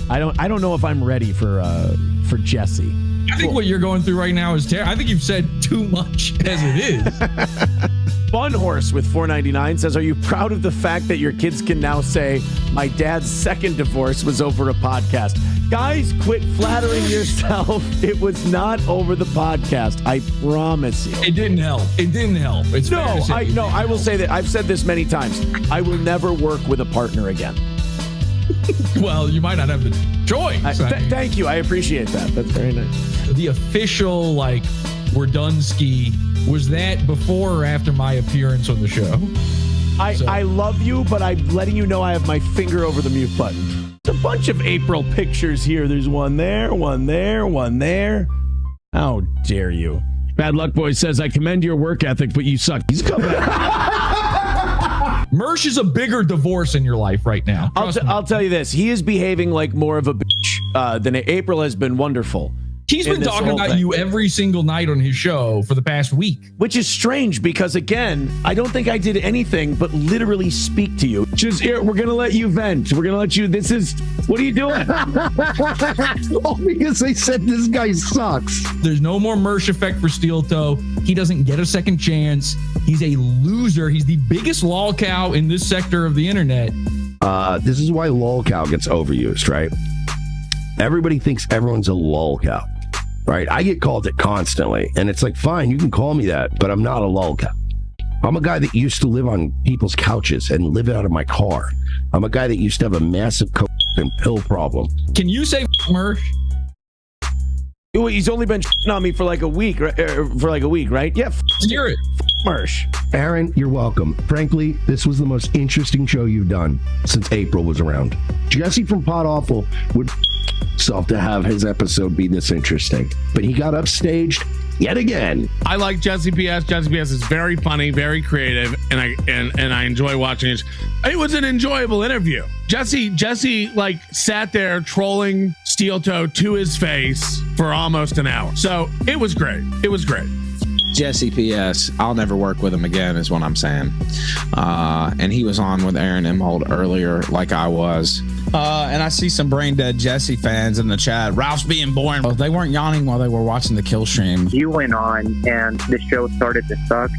I don't know if I'm ready for Jesse. I think what you're going through right now is terrible. I think you've said too much as it is. Fun Horse with $4.99 says, are you proud of the fact that your kids can now say my dad's second divorce was over a podcast? Guys, quit flattering yourself. It was not over the podcast. I promise you. It didn't help. It's I will say that I've said this many times. I will never work with a partner again. Well, you might not have the choice. Thank you. I appreciate that. That's very nice. The official, we're done ski, was that before or after my appearance on the show? I love you, but I'm letting you know I have my finger over the mute button. There's a bunch of April pictures here. There's one there, one there, one there. How dare you? Bad Luck Boy says, I commend your work ethic, but you suck. He's coming Mersh is a bigger divorce in your life right now. I'll tell you this. He is behaving like more of a bitch than April has been wonderful. He's been talking about you every single night on his show for the past week. Which is strange because, again, I don't think I did anything but literally speak to you. Just here, we're going to let you vent. We're going to let you, what are you doing? Oh, because they said this guy sucks. There's no more Mersh Effect for Steel Toe. He doesn't get a second chance. He's a loser. He's the biggest LOLCOW in this sector of the internet. This is why LOLCOW gets overused, right? Everybody thinks everyone's a LOLCOW. Right, I get called it constantly, and it's like, fine, you can call me that, but I'm not a LOLCOW. I'm a guy that used to live on people's couches and live out of my car. I'm a guy that used to have a massive coke and pill problem. Can you say Mersh? He's only been on me for like a week, right? Yeah, hear it. Mersh. Aaron, you're welcome. Frankly, this was the most interesting show you've done since April was around. Jesse from PodAwful would himself to have his episode be this interesting, but he got upstaged yet again. I like Jesse PS. Jesse PS is very funny, very creative, and I enjoy watching it. It was an enjoyable interview. Jesse sat there trolling Steel Toe to his face for almost an hour. So it was great. Jesse PS, I'll never work with him again is what I'm saying. And he was on with Aaron Imholte earlier like I was. And I see some brain dead Jesse fans in the chat. Ralph's being boring. They weren't yawning while they were watching the kill stream. You went on and the show started to suck.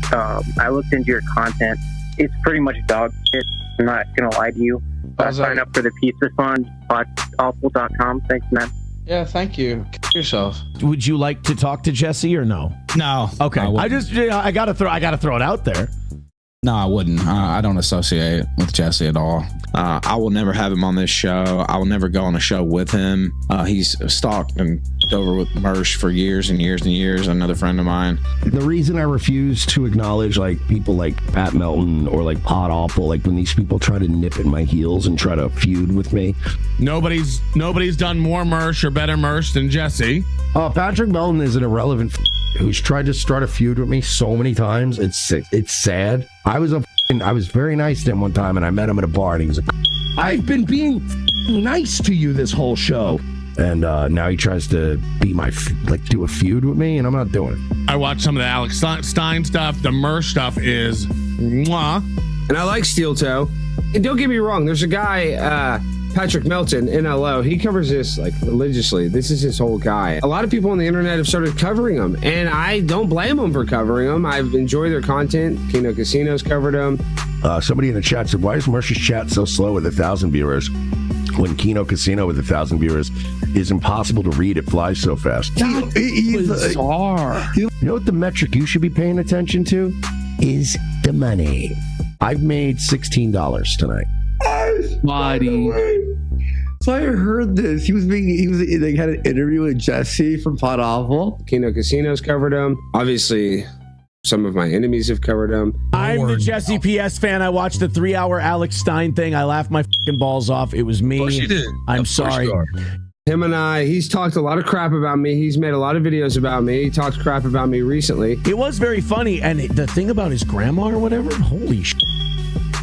I looked into your content. It's pretty much dog shit. I'm not going to lie to you. Sign up for the pizza fund, PodAwful.com. Thanks, man. Yeah, thank you. Yourself. Would you like to talk to Jesse or no? No. Okay. I gotta throw it out there. No, I wouldn't. I don't associate with Jesse at all. I will never have him on this show. I will never go on a show with him. He's stalked and over with Mersh for years and years and years. Another friend of mine. The reason I refuse to acknowledge people like Pat Melton or PodAwful, when these people try to nip at my heels and try to feud with me. Nobody's done more Mersh or better Mersh than Jesse. Patrick Melton is an irrelevant who's tried to start a feud with me so many times. It's sad. I was very nice to him one time, and I met him at a bar, and he was like, I've been being nice to you this whole show. And now he tries to be do a feud with me, and I'm not doing it. I watched some of the Alex Stein stuff. The Mersh stuff is mwah. And I like Steel Toe. And don't get me wrong, there's a guy, Patrick Melton, NLO, he covers this religiously. This is his whole guy. A lot of people on the internet have started covering him, and I don't blame them for covering him. I've enjoyed their content. Kino Casino's covered him. Somebody in the chat said, why is Mersh's chat so slow with 1,000 viewers when Kino Casino with 1,000 viewers is impossible to read? It flies so fast. He's bizarre. You know what the metric you should be paying attention to is the money. I've made $16 tonight. Buddy. So I heard this. They had an interview with Jesse from PodAwful. Kino Casino's covered him. Obviously, some of my enemies have covered him. I'm the Jesse PS fan. I watched the 3-hour Alex Stein thing. I laughed my fucking balls off. It was me. Of course you did. I'm sorry. Him and he's talked a lot of crap about me. He's made a lot of videos about me. He talked crap about me recently. It was very funny. And the thing about his grandma or whatever, holy shit.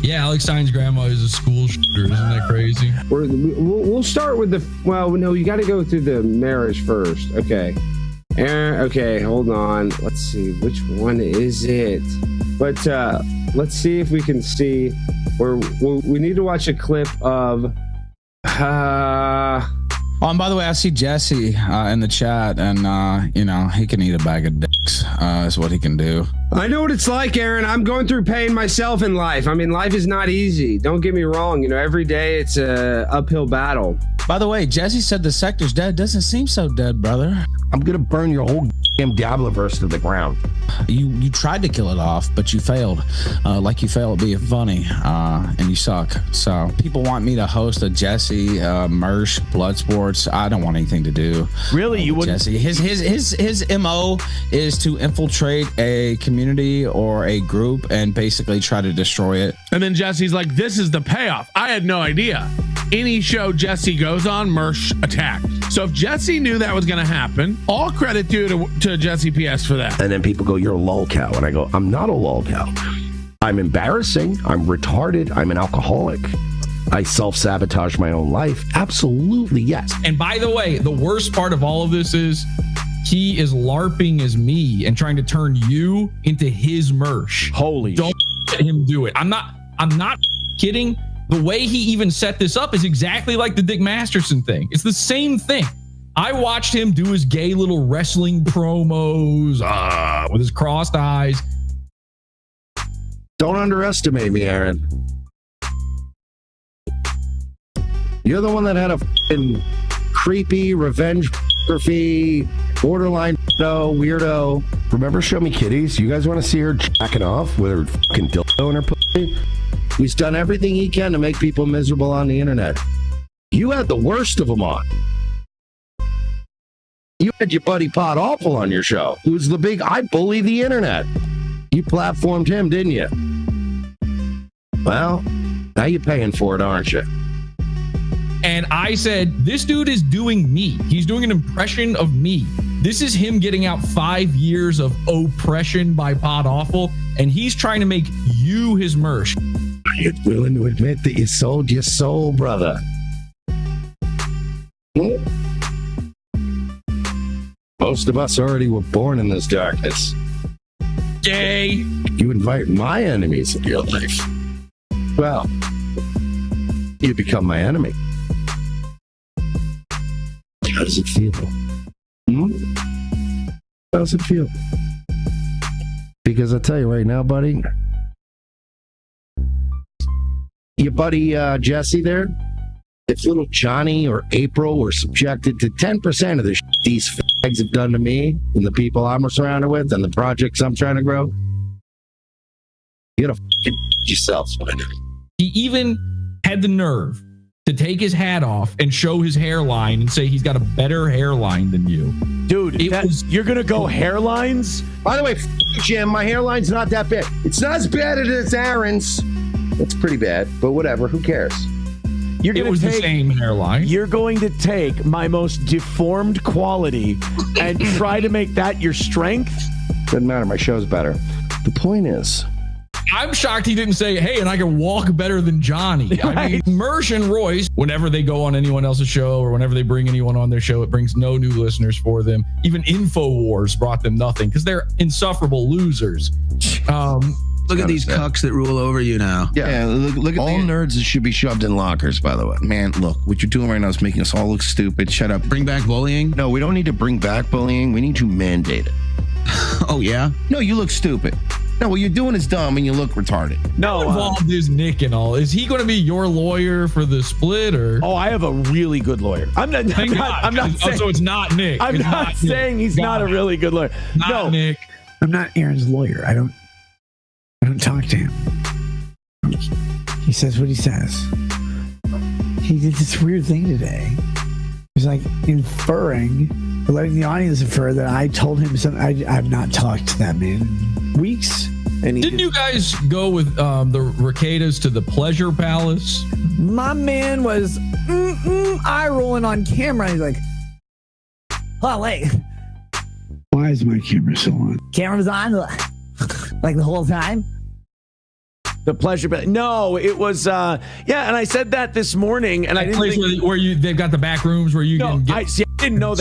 Yeah, Alex Stein's grandma is a school shooter. Isn't that crazy? We'll start with no, you got to go through the marriage first. Okay. Okay, hold on. Let's see. Which one is it? But let's see if we can see where we need to watch a clip of Oh, and by the way, I see Jesse in the chat, and he can eat a bag of dicks. Is what he can do. I know what it's like, Aaron. I'm going through pain myself in life. I mean, life is not easy. Don't get me wrong. Every day it's a uphill battle. By the way, Jesse said the sector's dead. Doesn't seem so dead, brother. I'm gonna burn your whole damn Diabloverse to the ground. You tried to kill it off, but you failed. Like you failed at being funny, and you suck. So people want me to host a Jesse Mersh Blood Sports. I don't want anything to do. Really, you wouldn't? Jesse, his MO is to infiltrate a community or a group and basically try to destroy it. And then Jesse's like, this is the payoff. I had no idea. Any show Jesse goes on, Mersh attacked. So if Jesse knew that was going to happen, all credit due to Jesse PS for that. And then people go, you're a LOLCOW. And I go, I'm not a LOLCOW. I'm embarrassing. I'm retarded. I'm an alcoholic. I self-sabotage my own life. Absolutely, yes. And by the way, the worst part of all of this is he is LARPing as me and trying to turn you into his Mersh. Holy Don't let him do it. I'm not kidding. The way he even set this up is exactly like the Dick Masterson thing. It's the same thing. I watched him do his gay little wrestling promos with his crossed eyes. Don't underestimate me, Aaron. You're the one that had a f***ing creepy revenge photography, borderline weirdo. Remember Show Me Kitties? You guys want to see her jacking off with her fucking dildo in her pussy? He's done everything he can to make people miserable on the internet. You had the worst of them on. You had your buddy PodAwful on your show, who's the big I bully the internet. You platformed him, didn't you? Well, now you're paying for it, aren't you? And I said, this dude is doing me. He's doing an impression of me. This is him getting out 5 years of oppression by PodAwful, and he's trying to make you his Mersh. Are you willing to admit that you sold your soul, brother? Most of us already were born in this darkness. Gay. You invite my enemies into your life. Well, you become my enemy. How does it feel? How does it feel? Because I tell you right now, buddy, your buddy Jesse there, if little Johnny or April were subjected to 10% of the shit these fags have done to me and the people I'm surrounded with and the projects I'm trying to grow, you're gonna yourself. He even had the nerve to take his hat off and show his hairline and say he's got a better hairline than you. Dude, you're going to go hairlines? By the way, Jim, my hairline's not that bad. It's not as bad as Aaron's. It's pretty bad, but whatever. Who cares? It was the same hairline. You're going to take my most deformed quality and try to make that your strength? Doesn't matter. My show's better. The point is, I'm shocked he didn't say, hey, and I can walk better than Johnny. Right. I mean, Mersh and Royce, whenever they go on anyone else's show or whenever they bring anyone on their show, it brings no new listeners for them. Even InfoWars brought them nothing because they're insufferable losers. Look at these cucks that rule over you now. Yeah, look at all nerds should be shoved in lockers, by the way. Man, look, what you're doing right now is making us all look stupid. Shut up. Bring back bullying? No, we don't need to bring back bullying. We need to mandate it. Oh, yeah? No, you look stupid. No, what you're doing is dumb and you look retarded. No, how involved is Nick and all? Is he going to be your lawyer for the split or? Oh, I have a really good lawyer. I'm not saying, so it's not Nick. I'm not saying he's not a really good lawyer. No, Nick. I'm not Aaron's lawyer. I don't talk to him. He says what he says. He did this weird thing today. He was like inferring, or letting the audience infer that I told him something. I've not talked to that man in weeks. And didn't you guys go with the Rekietas to the Pleasure Palace? My man was eye rolling on camera. He's like, oh, wait. Why is my camera still on? Camera was on like the whole time? The Pleasure Palace. No, it was, yeah, and I said that this morning, and I didn't think... where they've got the back rooms where you can get... I didn't know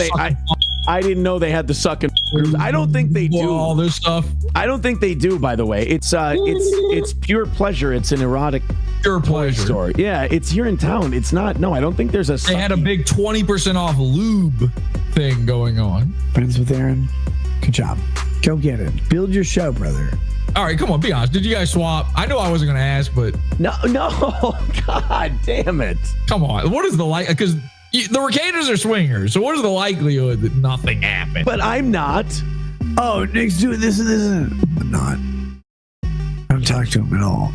I didn't know they had the sucking rooms. I don't think they do all this stuff. I don't think they do, by the way. It's pure pleasure. It's an erotic pure pleasure. Story. Yeah, it's here in town. It's not. No, I don't think there's a. They had a big 20% off lube thing going on. Friends with Aaron. Good job. Go get it. Build your show, brother. All right, come on, be honest. Did you guys swap? I know I wasn't going to ask, but no. God damn it! Come on. What is the because the Rekietas are swingers, so what is the likelihood that nothing happened? But I'm not. Oh, Nick's doing this and this. I'm not. I don't talk to him at all.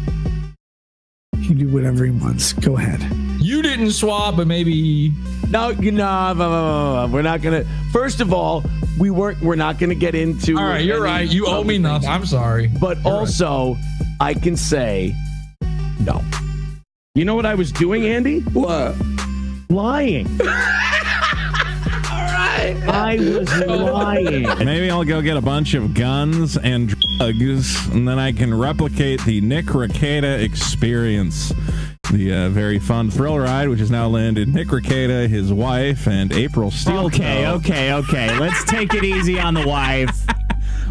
He can do whatever he wants. Go ahead. You didn't swap, but maybe. No, we're not gonna. First of all, we're not gonna get into. All right, you're right. You owe me nothing. I'm sorry. But you're also, right. I can say no. You know what I was doing, Andy? What? Lying. I was lying. Maybe I'll go get a bunch of guns and drugs, and then I can replicate the Nick Rekieta experience. The very fun thrill ride, which has now landed Nick Rekieta, his wife, and April Steele. Okay. Let's take it easy on the wife.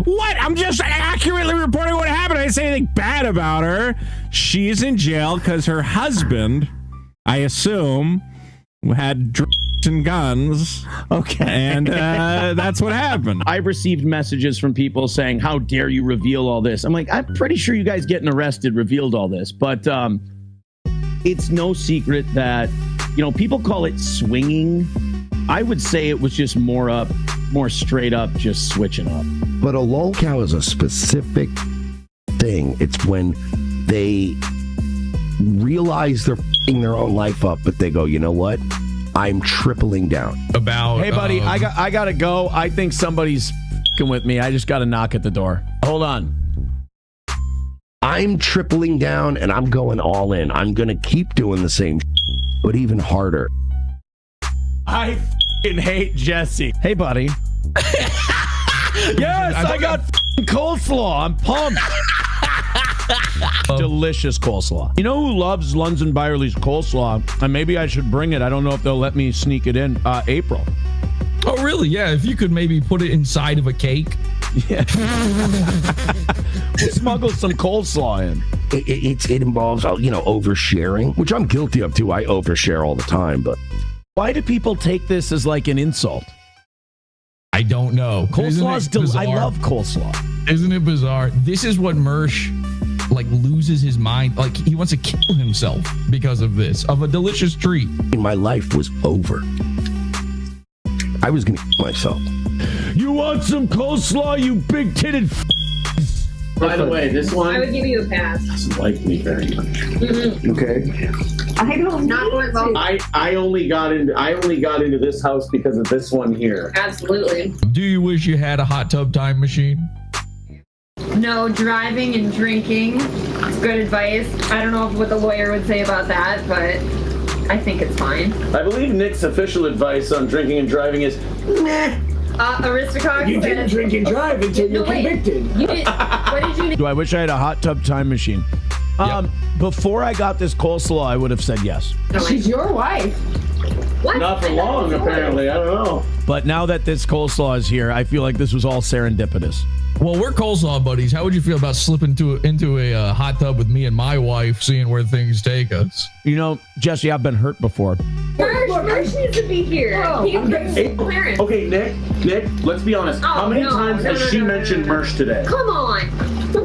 What? I'm just accurately reporting what happened. I didn't say anything bad about her. She's in jail because her husband, I assume, had drugs and guns. Okay. And that's what happened. I've received messages from people saying, how dare you reveal all this? I'm like, I'm pretty sure you guys getting arrested revealed all this. But it's no secret that, people call it swinging. I would say it was just more straight up, just switching up. But a LOLCOW is a specific thing. It's when they realize they're f***ing their own life up, but they go, you know what? I'm tripling down. Hey, buddy, I gotta go. I think somebody's f***ing with me. I just got to knock at the door. Hold on. I'm tripling down and I'm going all in. I'm going to keep doing the same, but even harder. I f***ing hate Jesse. Hey, buddy. Yes, I got f***ing coleslaw. I'm pumped. Delicious coleslaw. You know who loves Lunds and Byerly's coleslaw? And maybe I should bring it. I don't know if they'll let me sneak it in. April. Oh, really? Yeah. If you could maybe put it inside of a cake. Yeah. We'll smuggle some coleslaw in. It involves, oversharing, which I'm guilty of too. I overshare all the time. But why do people take this as like an insult? I don't know. Coleslaw's I love coleslaw. Isn't it bizarre? This is what Mersh loses his mind. Like he wants to kill himself because of this, of a delicious treat. My life was over. I was going to kill myself. You want some coleslaw, you big-titted By the way, this one... I would give you a pass. Doesn't like me very much. Mm-hmm. Okay? I don't know. I only got into this house because of this one here. Absolutely. Do you wish you had a hot tub time machine? No driving and drinking. Good advice. I don't know what the lawyer would say about that, but I think it's fine. I believe Nick's official advice on drinking and driving is, nah. Aristocrat. You didn't drink and drive until you're convicted. You didn't. What did you do? I wish I had a hot tub time machine. Before I got this coleslaw, I would have said yes. She's your wife. What? Not for long, apparently. I don't know. But now that this coleslaw is here, I feel like this was all serendipitous. Well, we're coleslaw buddies. How would you feel about slipping into a hot tub with me and my wife, seeing where things take us? Jesse, I've been hurt before. Mersh needs to be here. Okay, Nick, let's be honest. How many times has she mentioned Mersh today? Come on.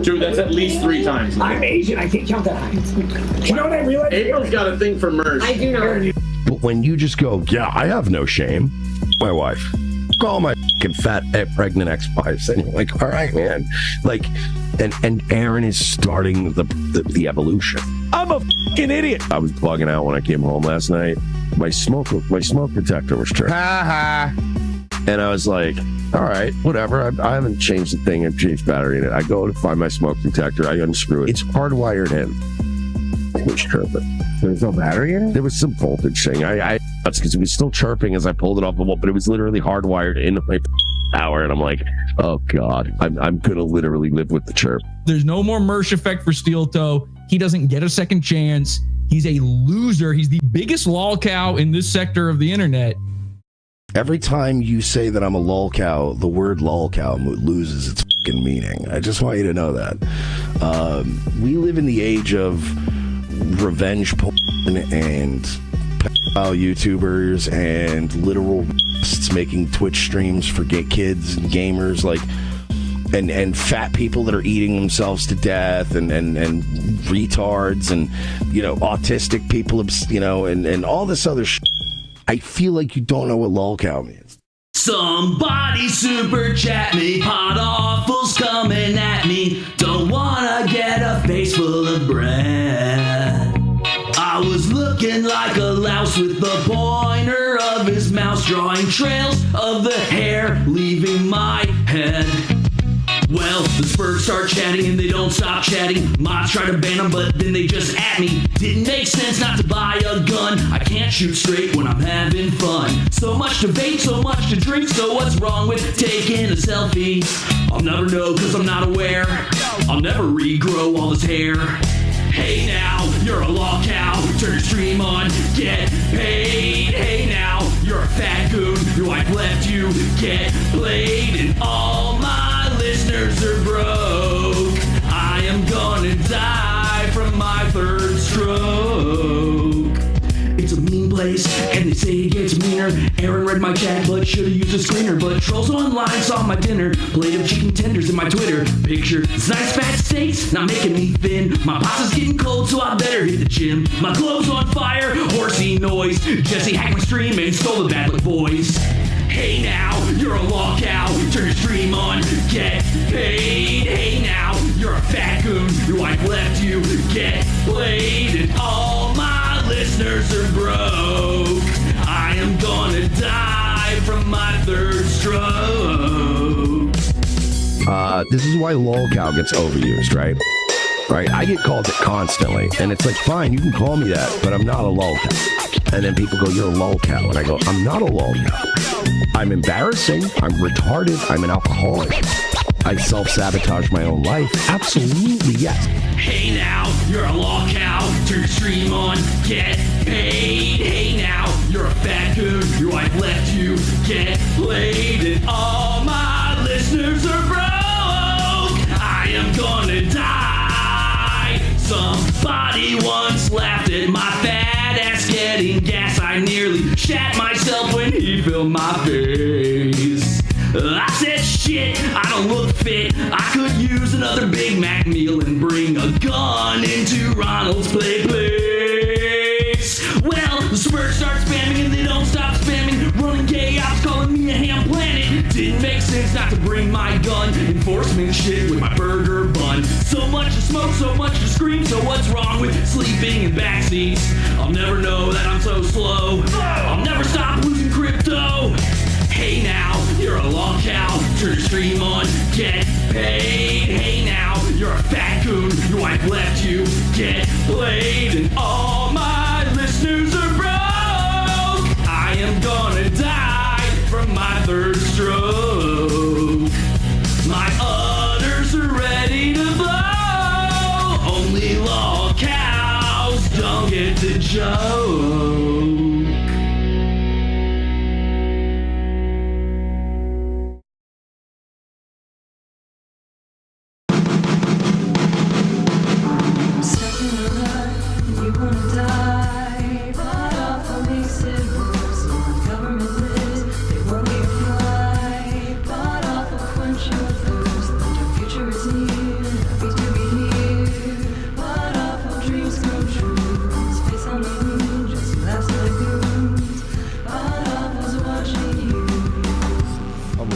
Dude, that's at least 3 times. I'm Asian. I can't count that. You know what I realized? April's got a thing for Mersh. I do know. But when you just go, yeah, I have no shame. My wife. Call my fucking fat pregnant ex-wives. And you're like, all right, man. And Aaron is starting the evolution. I'm a fucking idiot. I was bugging out when I came home last night. My smoke detector was tripped. And I was like, all right, whatever. I haven't changed the thing. I've changed battery in it. I go to find my smoke detector. I unscrew it. It's hardwired in. It was chirping. There's no battery in it? There was some voltage thing. That's because it was still chirping as I pulled it off the wall, but it was literally hardwired into my power. And I'm like, oh God, I'm going to literally live with the chirp. There's no more Mersh Effect for Steel Toe. He doesn't get a second chance. He's a loser. He's the biggest LOLCOW in this sector of the internet. Every time you say that I'm a LOLCOW, the word LOLCOW loses its fucking meaning. I just want you to know that. We live in the age of revenge porn and pedophile YouTubers and literal making Twitch streams for gay kids and gamers, like, and fat people that are eating themselves to death, and retards, and, you know, autistic people, you know, and all this other shit. I feel like you don't know what LOLCOW means. Somebody super chat me, PodAwful's coming at me. Don't wanna get a face full of bread. I was looking like a louse with the pointer of his mouse, drawing trails of the hair leaving my head. Well, the Spurs start chatting and they don't stop chatting. Mods try to ban them, but then they just at me. Didn't make sense not to buy a gun. I can't shoot straight when I'm having fun. So much to vape, so much to drink, so what's wrong with taking a selfie? I'll never know cause I'm not aware. I'll never regrow all this hair. Hey now, you're a LOLCOW, turn your stream on, get paid. Hey now, you're a fat goon, your wife left you, get played. And all my listeners are broke. I am gonna die from my third stroke. It's a mean place, and they say it gets meaner. Aaron read my chat, but should've used a screener. But trolls online saw my dinner, plate of chicken tenders in my Twitter picture. Nice fat steaks, not making me thin. My pasta's getting cold, so I better hit the gym. My clothes on fire, horsey noise. Jesse hacked my stream and stole the bad luck boys. Hey now, you're a LOLCOW, turn your stream on, get paid. Hey now, you're a fat goon, your wife left you, get played. And all my listeners are broke. I am gonna die from my third stroke. This is why LOLCOW gets overused, right? Right? I get called it constantly, and it's like, fine, you can call me that, but I'm not a LOLCOW. And then people go, you're a LOLCOW, and I go, I'm not a LOLCOW. I'm embarrassing, I'm retarded, I'm an alcoholic. I self-sabotage my own life. Absolutely, yes. Hey now, you're a LOLCOW, turn your stream on, get paid. Hey now, you're a fat goon, your wife left you, get played. And all my listeners are broke. I am gonna die. Somebody once laughed at my fat ass getting gas. I nearly shat myself when he filled my face. I said, shit, I don't look fit. I could use another Big Mac meal and bring a gun into Ronald's place. Well, the Spurs start spamming and they don't stop spamming. Running gay ops calling me a ham planet. Didn't make sense not to bring my gun. Enforcement shit with my burger bun. So much to smoke, so much to scream. So what's wrong with sleeping in backseats? I'll never know that I'm so slow. I'll never stop losing crypto. Hey now, you're a LOLCOW, turn your stream on, get paid. Hey now, you're a fat goon, your wife left you, get played. And all my listeners are broke. I am gonna die from my third stroke. My udders are ready to blow. Only LOLCOWs don't get the joke.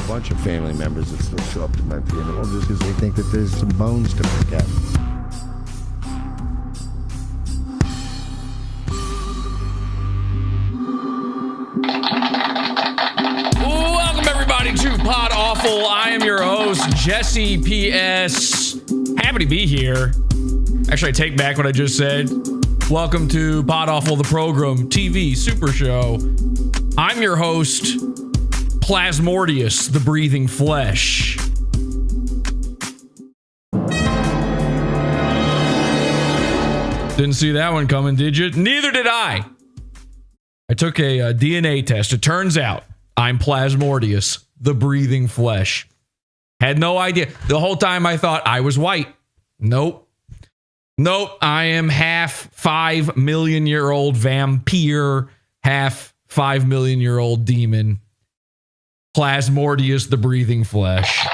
Bunch of family members that still show up to my funeral just because they think that there's some bones to pick up. Welcome everybody to PodAwful. I am your host, Jesse PS. Happy to be here. Actually, I take back what I just said. Welcome to PodAwful, the program, TV super show. I'm your host, Plasmordius, the breathing flesh. Didn't see that one coming, did you? Neither did I. I took a DNA test. It turns out I'm Plasmordius, the breathing flesh. Had no idea. The whole time I thought I was white. Nope. Nope, I am half 5 million year old vampire, half 5 million year old demon. Plasmordius, the breathing flesh.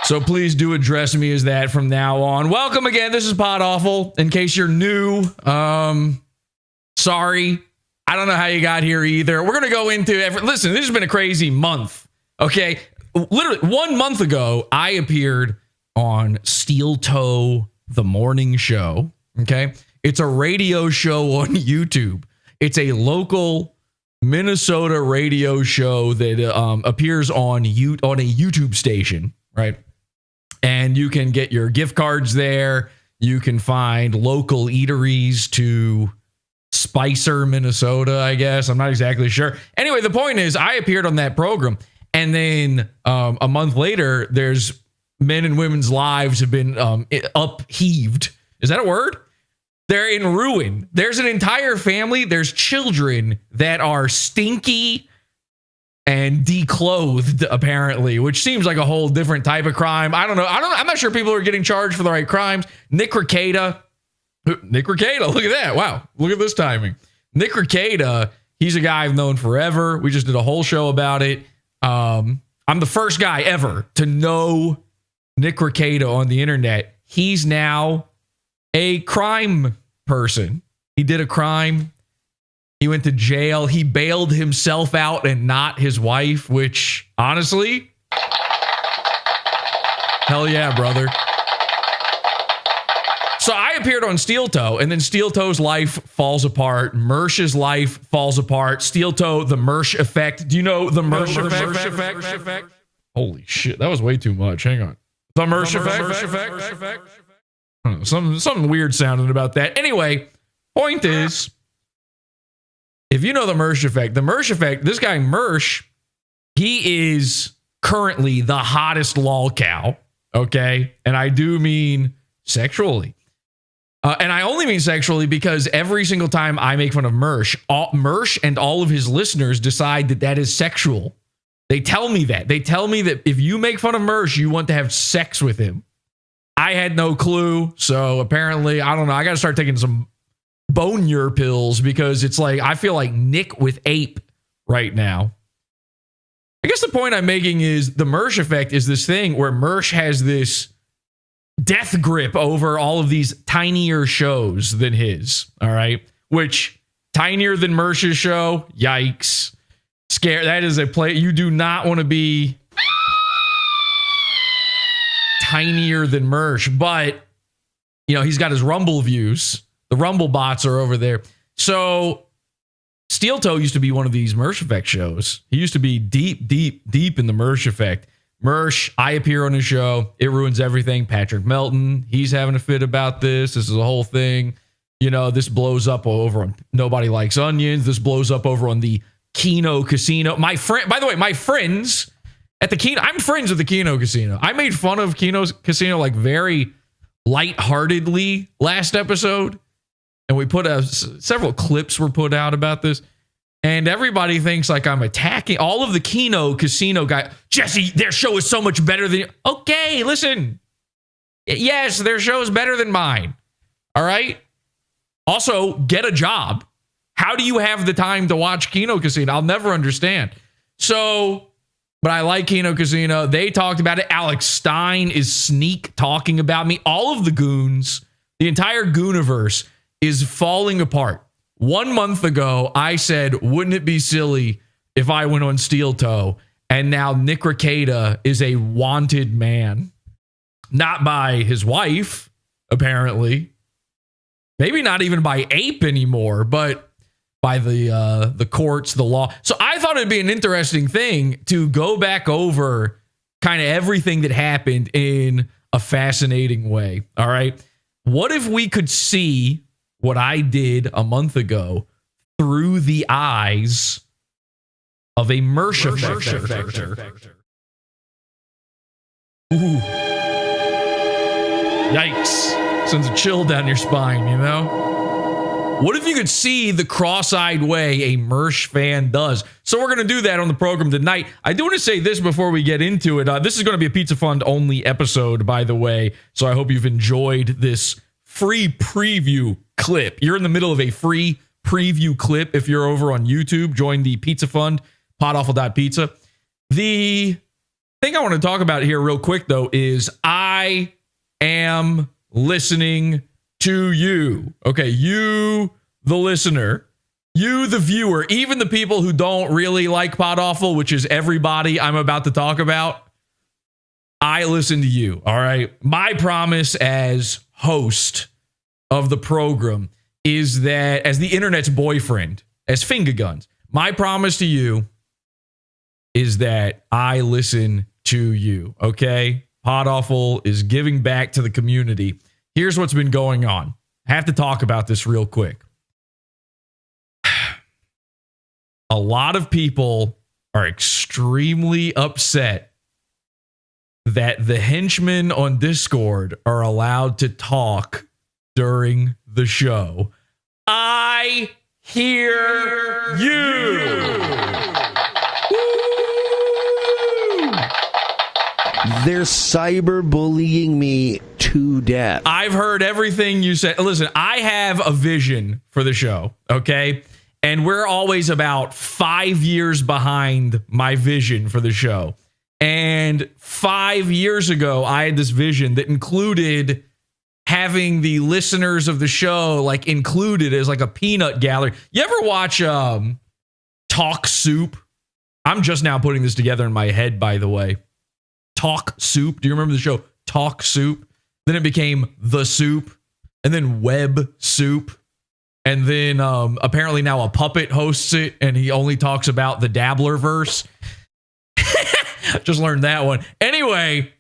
So please do address me as that from now on. Welcome again. This is PodAwful. In case you're new, sorry. I don't know how you got here either. We're going to go into listen, this has been a crazy month. Okay. Literally 1 month ago, I appeared on Steel Toe, the morning show. Okay. It's a radio show on YouTube. It's a local Minnesota radio show that appears on a YouTube station, right? And you can get your gift cards there. You can find local eateries to Spicer, Minnesota, I guess. I'm not exactly sure. Anyway, the point is I appeared on that program. And then a month later, there's men and women's lives have been upheaved. Is that a word? They're in ruin. There's an entire family. There's children that are stinky and declothed, apparently, which seems like a whole different type of crime. I don't know. I'm not sure people are getting charged for the right crimes. Nick Rekieta. Look at that. Wow. Look at this timing. Nick Rekieta, he's a guy I've known forever. We just did a whole show about it. I'm the first guy ever to know Nick Rekieta on the internet. He's now a crime person. He did a crime. He went to jail. He bailed himself out and not his wife, which honestly, hell yeah, brother. So I appeared on Steel Toe, and then Steel Toe's life falls apart. Mersh's life falls apart. Steel Toe, the Mersh Effect. Do you know the Mersh Effect? Holy shit, that was way too much. Hang on. The Mersh Effect. Something weird sounding about that. Anyway, point is, if you know the Mersh Effect, this guy Mersh, he is currently the hottest LOLCOW, okay? And I do mean sexually. And I only mean sexually because every single time I make fun of Mersh and all of his listeners decide that is sexual. They tell me that. They tell me that if you make fun of Mersh, you want to have sex with him. I had no clue. So apparently, I don't know. I got to start taking some bone pills because it's like, I feel like Nick with ape right now. I guess the point I'm making is the Mersh Effect is this thing where Mersh has this death grip over all of these tinier shows than his. All right. Which tinier than Mersh's show. Yikes. Scare. That is a play. You do not want to be tinier than Mersh, but you know, he's got his Rumble views. The Rumble bots are over there. So Steel Toe used to be one of these Mersh Effect shows. He used to be deep in the Mersh Effect. Mersh, I appear on his show. It ruins everything. Patrick Melton, he's having a fit about this. This is a whole thing. You know, this blows up over on Nobody Likes Onions. This blows up over on the Keno Casino. My friend, by the way, my friends at the Keno, I'm friends with the Keno Casino. I made fun of Keno Casino like very lightheartedly last episode. And we put several clips were put out about this. And everybody thinks like I'm attacking all of the Keno Casino guy. Jesse, their show is so much better than you. Okay, listen. Yes, their show is better than mine. All right. Also, get a job. How do you have the time to watch Keno Casino? I'll never understand. So, but I like Keno Casino. They talked about it. Alex Stein is sneak talking about me. All of the goons, the entire Gooniverse is falling apart. 1 month ago, I said, wouldn't it be silly if I went on Steel Toe? And now Nick Rekieta is a wanted man. Not by his wife, apparently. Maybe not even by Ape anymore, but by the courts, the law. So I thought it'd be an interesting thing to go back over kind of everything that happened in a fascinating way. All right. What if we could see what I did a month ago through the eyes of a Mersh Effect? Ooh. Yikes. Sends a chill down your spine, you know? What if you could see the cross-eyed way a Mersh fan does? So we're going to do that on the program tonight. I do want to say this before we get into it. This is going to be a Pizza Fund only episode, by the way. So I hope you've enjoyed this free preview clip. You're in the middle of a free preview clip. If you're over on YouTube, join the Pizza Fund, PodAwful.pizza. The thing I want to talk about here real quick, though, is I am listening to you. Okay, you, the listener, you, the viewer, even the people who don't really like PodAwful, which is everybody I'm about to talk about. I listen to you, all right? My promise as host of the program is that, as the internet's boyfriend, as finger guns, my promise to you is that I listen to you, okay? PodAwful is giving back to the community. Here's what's been going on. I have to talk about this real quick. A lot of people are extremely upset that the henchmen on Discord are allowed to talk during the show. I hear you. They're cyberbullying me to death. I've heard everything you said. Listen, I have a vision for the show, okay? And we're always about 5 years behind my vision for the show. And 5 years ago, I had this vision that included having the listeners of the show like included as like a peanut gallery. You ever watch Talk Soup? I'm just now putting this together in my head, by the way. Talk Soup. Do you remember the show Talk Soup? Then it became The Soup, and then Web Soup, and then apparently now a puppet hosts it, and he only talks about the Dabbler verse. Just learned that one. Anyway,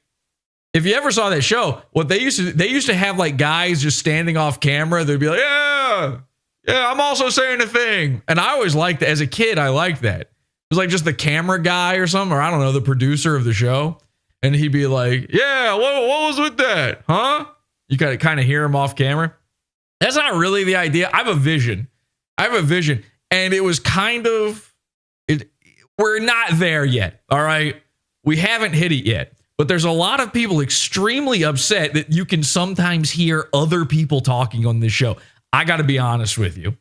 if you ever saw that show, what they used to have like guys just standing off camera. They'd be like, yeah, I'm also saying a thing, and I always liked that as a kid. I liked that. It was like just the camera guy or something, or I don't know, the producer of the show. And he'd be like, yeah, what was with that? Huh? You gotta kind of hear him off camera. That's not really the idea. I have a vision. And it was kind of, we're not there yet. All right. We haven't hit it yet. But there's a lot of people extremely upset that you can sometimes hear other people talking on this show. I got to be honest with you.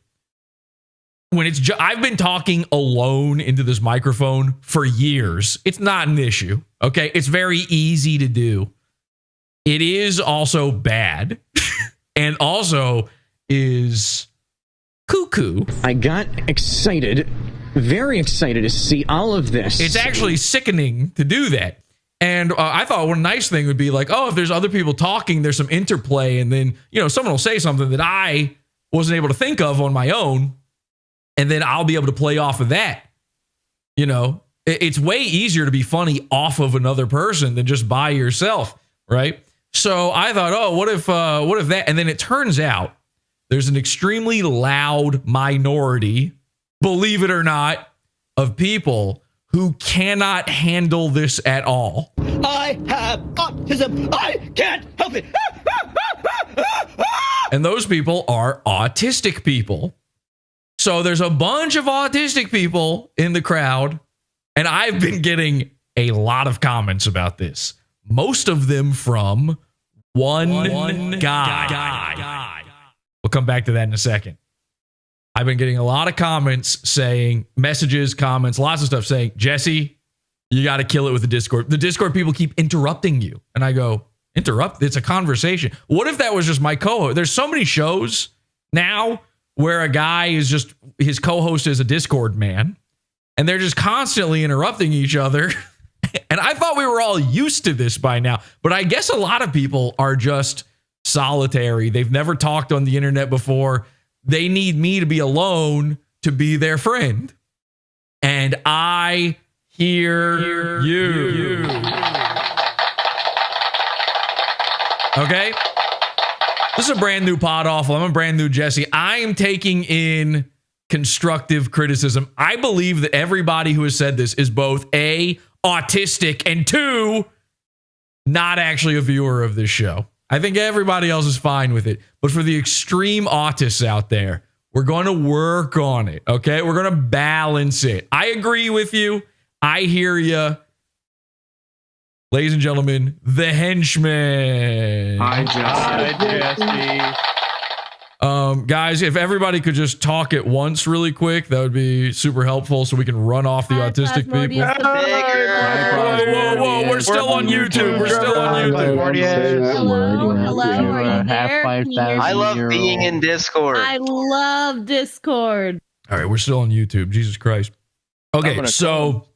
When I've been talking alone into this microphone for years. It's not an issue. Okay. It's very easy to do. It is also bad and also is cuckoo. I got excited, very excited to see all of this. It's actually sickening to do that. And I thought one nice thing would be like, oh, if there's other people talking, there's some interplay. And then, someone will say something that I wasn't able to think of on my own. And then I'll be able to play off of that. It's way easier to be funny off of another person than just by yourself, right? So I thought, oh, what if that? And then it turns out there's an extremely loud minority, believe it or not, of people who cannot handle this at all. I have autism. I can't help it. And those people are autistic people. So there's a bunch of autistic people in the crowd, and I've been getting a lot of comments about this. Most of them from one guy. We'll come back to that in a second. I've been getting a lot of comments saying, comments, lots of stuff saying, Jesse, you got to kill it with the Discord. The Discord people keep interrupting you. And I go, interrupt? It's a conversation. What if that was just my co-host? There's so many shows now where a guy is just, his co-host is a Discord man, and they're just constantly interrupting each other. And I thought we were all used to this by now, but I guess a lot of people are just solitary. They've never talked on the internet before. They need me to be alone to be their friend. And I hear you. Okay? This is a brand new PodAwful. I'm a brand new Jesse. I am taking in constructive criticism. I believe that everybody who has said this is both A, autistic, and 2, not actually a viewer of this show. I think everybody else is fine with it. But for the extreme autists out there, We're going to work on it. Okay. We're going to balance it. I agree with you. I hear you. Ladies and gentlemen, the henchman. Hi, Jesse. Guys, if everybody could just talk at once really quick, that would be super helpful so we can run off the autistic people. Whoa, we're still on YouTube. We're still on YouTube. I love being in Discord. I love Discord. All right, we're still on YouTube. Jesus Christ. Okay, so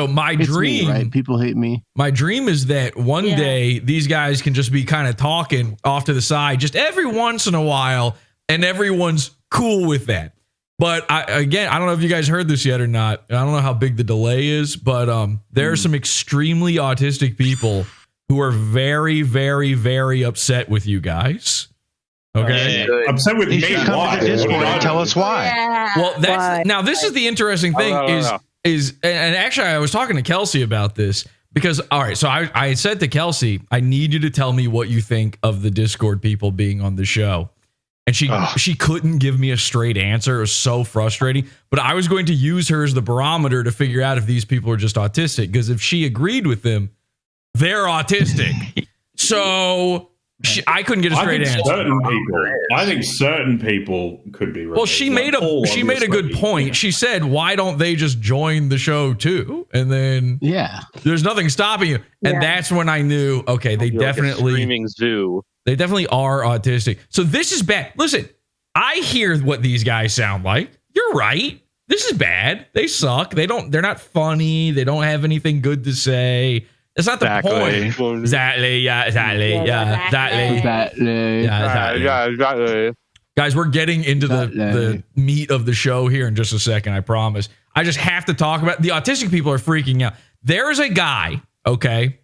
my dream, right? People hate me. My dream is that one day these guys can just be kind of talking off to the side just every once in a while, and everyone's cool with that. But I don't know if you guys heard this yet or not. I don't know how big the delay is, but there are some extremely autistic people who are very, very, very upset with you guys. Okay, upset with me. Why? Tell us why. Yeah. Well, now this is the interesting thing is, and actually I was talking to Kelsey about this because, all right, so I said to Kelsey, I need you to tell me what you think of the Discord people being on the show. And she couldn't give me a straight answer. It was so frustrating. But I was going to use her as the barometer to figure out if these people are just autistic. Because if she agreed with them, they're autistic. So I couldn't get a straight answer. I think certain people could be. Well, she made a good point. She said, "Why don't they just join the show too?" And then there's nothing stopping you. And that's when I knew, okay, they definitely screaming zoo. They definitely are autistic. So this is bad. Listen, I hear what these guys sound like. You're right. This is bad. They suck. They're not funny. They don't have anything good to say. That's not the point. Exactly. Guys, we're getting into the meat of the show here in just a second, I promise. I just have to talk about the autistic people are freaking out. There is a guy, okay?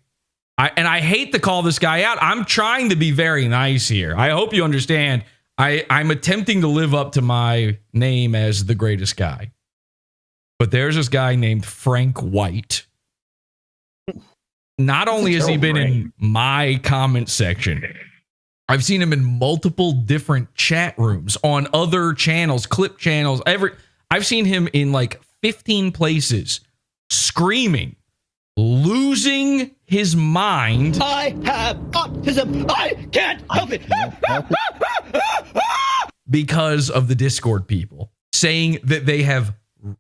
I hate to call this guy out. I'm trying to be very nice here. I hope you understand. I'm attempting to live up to my name as the greatest guy. But there's this guy named Frank White. Not only has he been in my comment section, I've seen him in multiple different chat rooms on other channels, clip channels. I've seen him in like 15 places screaming, losing his mind. I have autism. I can't help it. Because of the Discord people saying that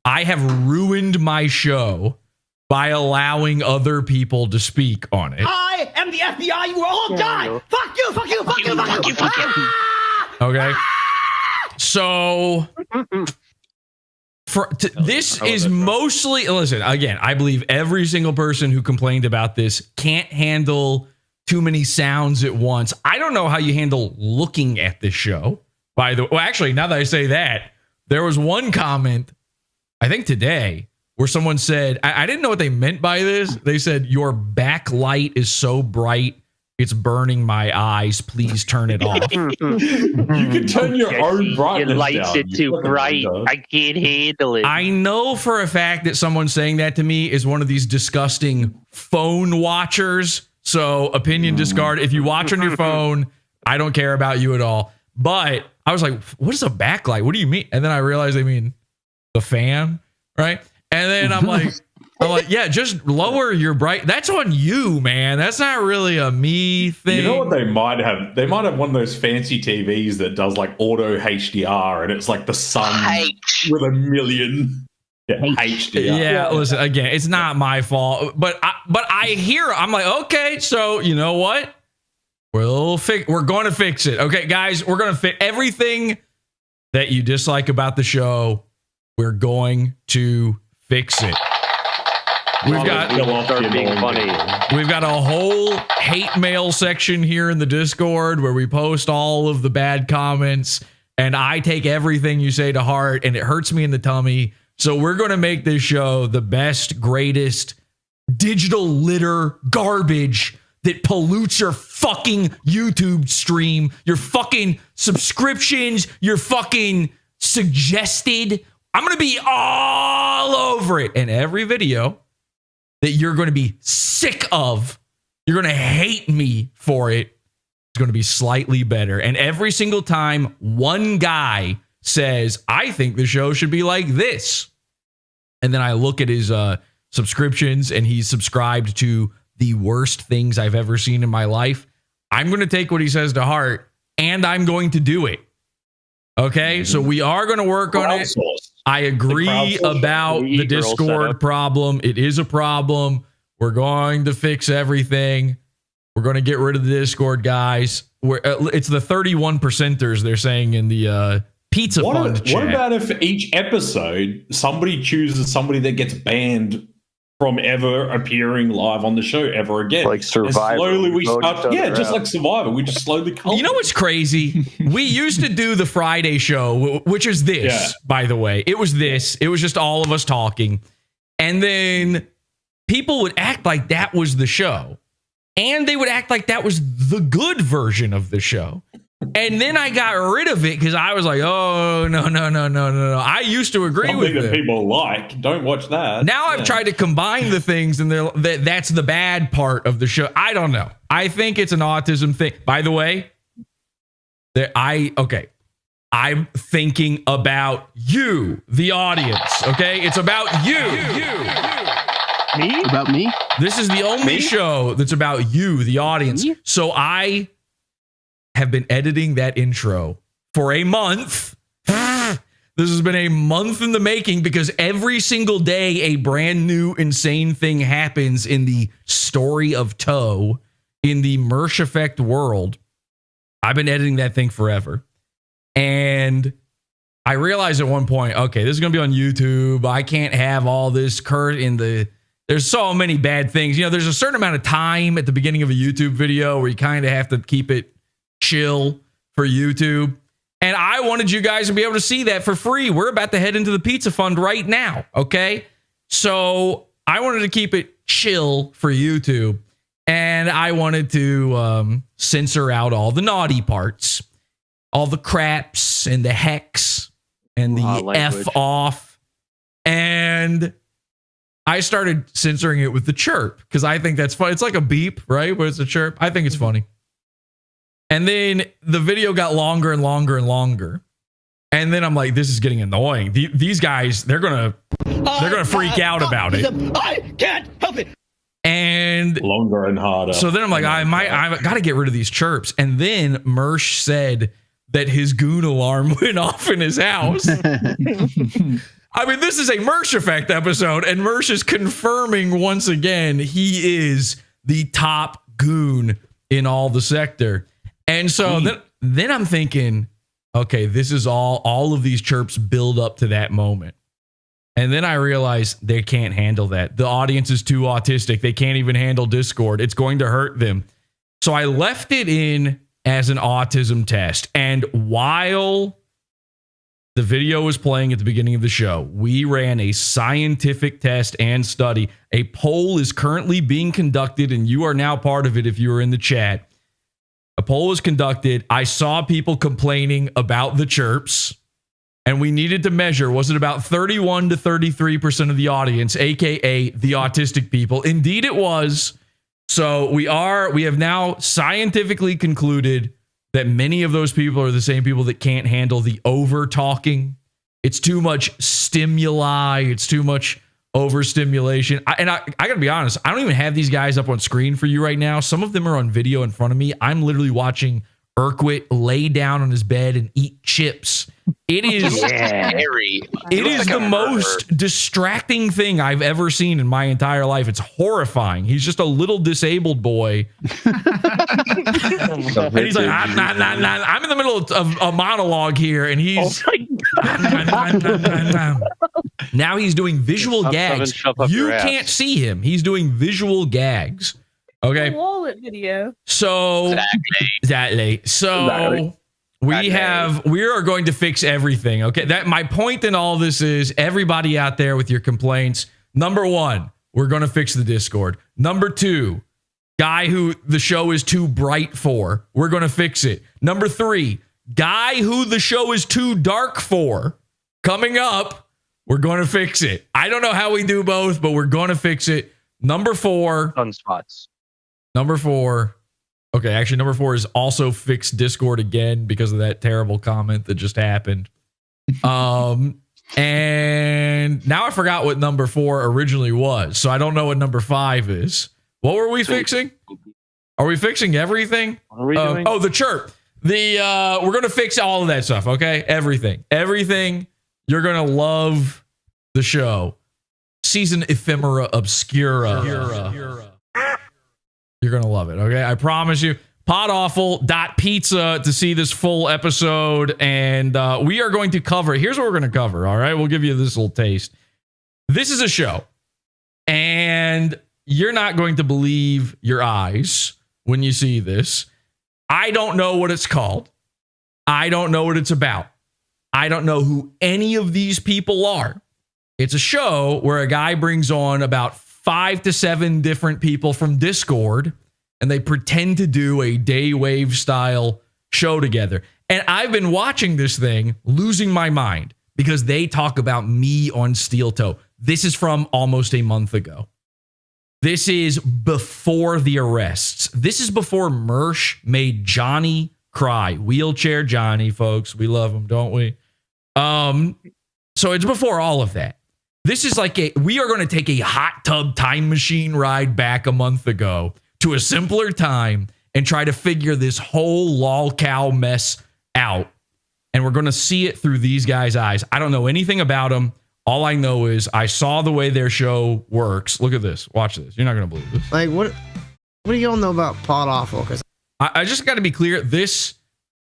I have ruined my show by allowing other people to speak on it. I am the FBI. You will all die. Fuck you. Fuck you. Fuck you. Fuck you. Fuck you. Okay. So this is mostly, listen, again, I believe every single person who complained about this can't handle too many sounds at once. I don't know how you handle looking at this show. Well, actually, now that I say that, there was one comment, I think today, where someone said, I didn't know what they meant by this. They said, your backlight is so bright, it's burning my eyes. Please turn it off. You can turn your own brightness Your lights down. are too bright. I can't handle it. I know for a fact that someone saying that to me is one of these disgusting phone watchers. So opinion discard. If you watch on your phone, I don't care about you at all. But I was like, what is a backlight? What do you mean? And then I realized they mean the fan, right? And then I'm like, yeah, just lower your bright. That's on you, man. That's not really a me thing. You know what they might have? They might have one of those fancy TVs that does like auto HDR, and it's like the sun with a million HDR. Yeah, listen, again, it's not my fault, but I hear, I'm like, okay, so you know what? We're going to fix it. Okay, guys, we're going to fix everything that you dislike about the show. We're going to fix it. We've got a whole hate mail section here in the Discord where we post all of the bad comments, and I take everything you say to heart, and it hurts me in the tummy. So we're going to make this show the best, greatest digital litter garbage that pollutes your fucking YouTube stream, your fucking subscriptions, your fucking suggested. I'm going to be all over it. And every video that you're going to be sick of, you're going to hate me for it, it's going to be slightly better. And every single time one guy says, I think the show should be like this. And then I look at his subscriptions, and he's subscribed to the worst things I've ever seen in my life. I'm going to take what he says to heart, and I'm going to do it. Okay, so we are going to work on it. I agree about the Discord problem. It is a problem. We're going to fix everything. We're going to get rid of the Discord, guys. It's the 31%ers, they're saying in the Pizza Fund chat. What about if each episode somebody chooses somebody that gets banned from ever appearing live on the show ever again? Like Survivor. And slowly we vote start, each other just out. like Survivor. We just slowly You know what's crazy? We used to do the Friday show, which is this, by the way. It was this. It was just all of us talking. And then people would act like that was the show. And they would act like that was the good version of the show. And then I got rid of it because I was like, oh, no. I used to agree with that it. people like. Don't watch that. Now I've tried to combine the things, and that's the bad part of the show. I don't know. I think it's an autism thing. By the way, I'm thinking about you, the audience. Okay, it's about you. Me? About me? This is the only show that's about you, the audience. So I have been editing that intro for a month. This has been a month in the making because every single day a brand new insane thing happens in the story of Toe in the Mersh Effect world. I've been editing that thing forever. And I realized at one point, okay, this is going to be on YouTube. I can't have all this there's so many bad things. You know, there's a certain amount of time at the beginning of a YouTube video where you kind of have to keep it chill for YouTube. And I wanted you guys to be able to see that for free. We're about to head into the Pizza Fund right now. Okay. So I wanted to keep it chill for YouTube. And I wanted to censor out all the naughty parts, all the craps and the hex and the F off. And I started censoring it with the chirp because I think that's fun. It's like a beep, right? But it's a chirp. I think it's funny. And then the video got longer and longer and longer. And then I'm like, this is getting annoying. These guys, they're gonna freak out about it. I can't help it. And longer and harder. So then I'm like, I got to get rid of these chirps. And then Mersh said that his goon alarm went off in his house. I mean, this is a Mersh Effect episode, and Mersh is confirming once again he is the top goon in all the sector. And so then I'm thinking, okay, this is all of these chirps build up to that moment. And then I realized they can't handle that. The audience is too autistic. They can't even handle Discord. It's going to hurt them. So I left it in as an autism test. And while the video was playing at the beginning of the show, we ran a scientific test and study. A poll is currently being conducted, and you are now part of it if you are in the chat. A poll was conducted. I saw people complaining about the chirps, and we needed to measure, was it about 31 to 33% of the audience, aka the autistic people? Indeed it was. So we have now scientifically concluded that many of those people are the same people that can't handle the over talking. It's too much stimuli. It's too much overstimulation. I gotta be honest, I don't even have these guys up on screen for you right now. Some of them are on video in front of me. I'm literally watching Urquit lay down on his bed and eat chips. It is scary. It is the most distracting thing I've ever seen in my entire life. It's horrifying. He's just a little disabled boy. And he's like, I'm in the middle of a monologue here, and he's now he's doing visual gags. You can't see him. He's doing visual gags. Okay. Wallet video. So exactly. So we are going to fix everything. Okay. That my point in all this is, everybody out there with your complaints. Number one, we're going to fix the Discord. Number two, guy who the show is too bright for, we're going to fix it. Number three, guy who the show is too dark for, coming up, we're going to fix it. I don't know how we do both, but we're going to fix it. Number four, sunspots. Number four. Okay, actually, number four is also fix Discord again because of that terrible comment that just happened. And now I forgot what number 4 originally was, so I don't know what number 5 is. What were we fixing? Are we fixing everything? What are we doing? Oh, the chirp. We're gonna fix all of that stuff. Okay, everything. You're gonna love the show. Season ephemera obscura. You're gonna love it. Okay, I promise you. PodAwful.pizza to see this full episode, and we are going to cover. Here's what we're going to cover. All right, we'll give you this little taste. This is a show, and you're not going to believe your eyes when you see this. I don't know what it's called. I don't know what it's about. I don't know who any of these people are. It's a show where a guy brings on about 5 to 7 different people from Discord, and they pretend to do a Daywave style show together. And I've been watching this thing, losing my mind, because they talk about me on Steel Toe. This is from almost a month ago. This is before the arrests. This is before Mersh made Johnny cry. Wheelchair Johnny, folks. We love him, don't we? So it's before all of that. This is like we are going to take a hot tub time machine ride back a month ago to a simpler time and try to figure this whole LOLCOW mess out. And we're going to see it through these guys' eyes. I don't know anything about them. All I know is I saw the way their show works. Look at this. Watch this. You're not going to believe this. Like, what do you all know about PodAwful? Because I just got to be clear. This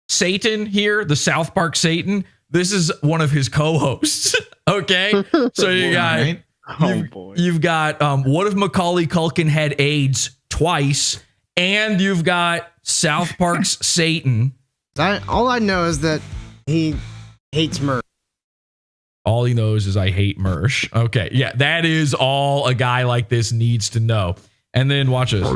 Satan here, the South Park Satan, this is one of his co-hosts. Okay? So you got... You've got what if Macaulay Culkin had AIDS twice, and you've got South Park's Satan. All I know is that he hates Mersh. All he knows is I hate Mersh. Okay, yeah, that is all a guy like this needs to know. And then watch this.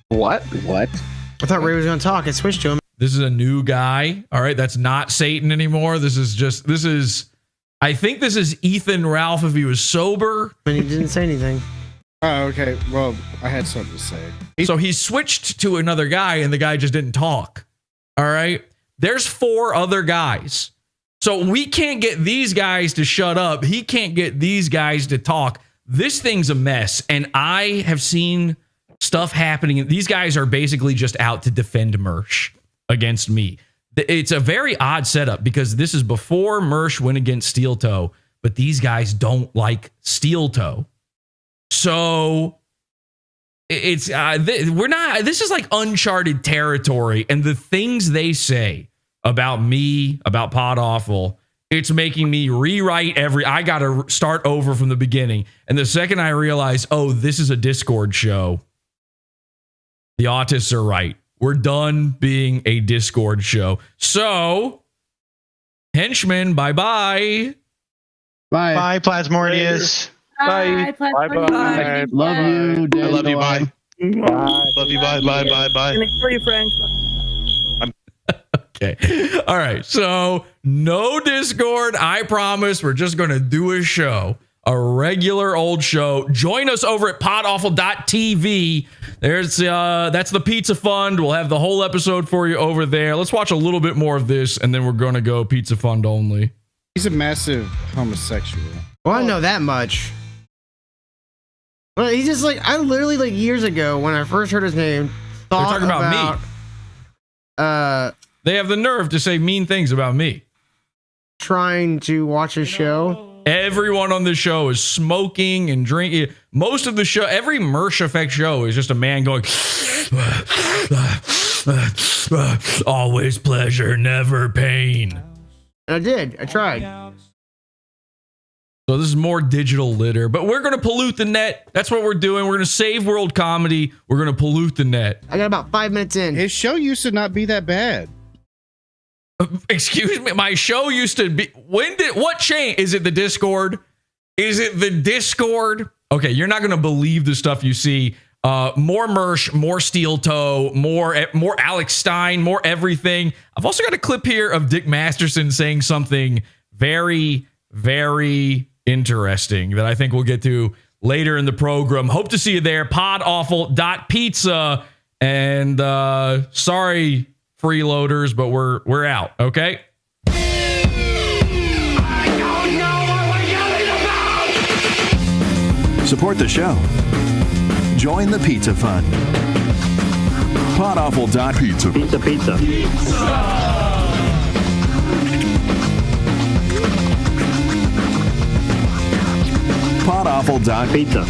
What? I thought Ray was going to talk. I switched to him. This is a new guy. All right, that's not Satan anymore. I think this is Ethan Ralph if he was sober. And he didn't say anything. Oh, okay. Well, I had something to say. So he switched to another guy and the guy just didn't talk. All right. There's 4 other guys. So we can't get these guys to shut up. He can't get these guys to talk. This thing's a mess. And I have seen stuff happening. These guys are basically just out to defend Mersh against me. It's a very odd setup because this is before Mersh went against Steel Toe, but these guys don't like Steel Toe. So it's this is like uncharted territory, and the things they say about me, about PodAwful, it's making me rewrite I got to start over from the beginning. And the second I realize, oh, this is a Discord show, the autists are right. We're done being a Discord show. So, henchmen, bye-bye. Bye. Bye, Plasmordius. Bye. Bye. Love you, I love you. Bye. Bye. Love you. Bye. Bye. Bye. Bye. I'm gonna kill you, Frank. Okay. All right. So, no Discord. I promise. We're just going to do a show. A regular old show. Join us over at podawful.tv. That's the pizza fund. We'll have the whole episode for you over there. Let's watch a little bit more of this, and then we're going to go pizza fund only. He's a massive homosexual. Well, I know that much. But he's just like, I literally, like, years ago, when I first heard his name, thought They're talking about me. They have the nerve to say mean things about me. Trying to watch a show. Everyone on the show is smoking and drinking. Most of the show, every Mersh Effect show is just a man going, always pleasure, never pain. And I did. I tried. So this is more digital litter, but we're going to pollute the net. That's what we're doing. We're going to save world comedy. We're going to pollute the net. I got about 5 minutes in. His show used to not be that bad. Excuse me, my show used to be. What changed? Is it the Discord? Is it the Discord? Okay, you're not going to believe the stuff you see. More Mersh, more Steel Toe, more Alex Stein, more everything. I've also got a clip here of Dick Masterson saying something very, very interesting that I think we'll get to later in the program. Hope to see you there. PodAwful.pizza. And sorry freeloaders, but we're out. Okay. Support the show. Join the Pizza Fund. PodAwful.pizza. Pizza, pizza. PodAwful.pizza.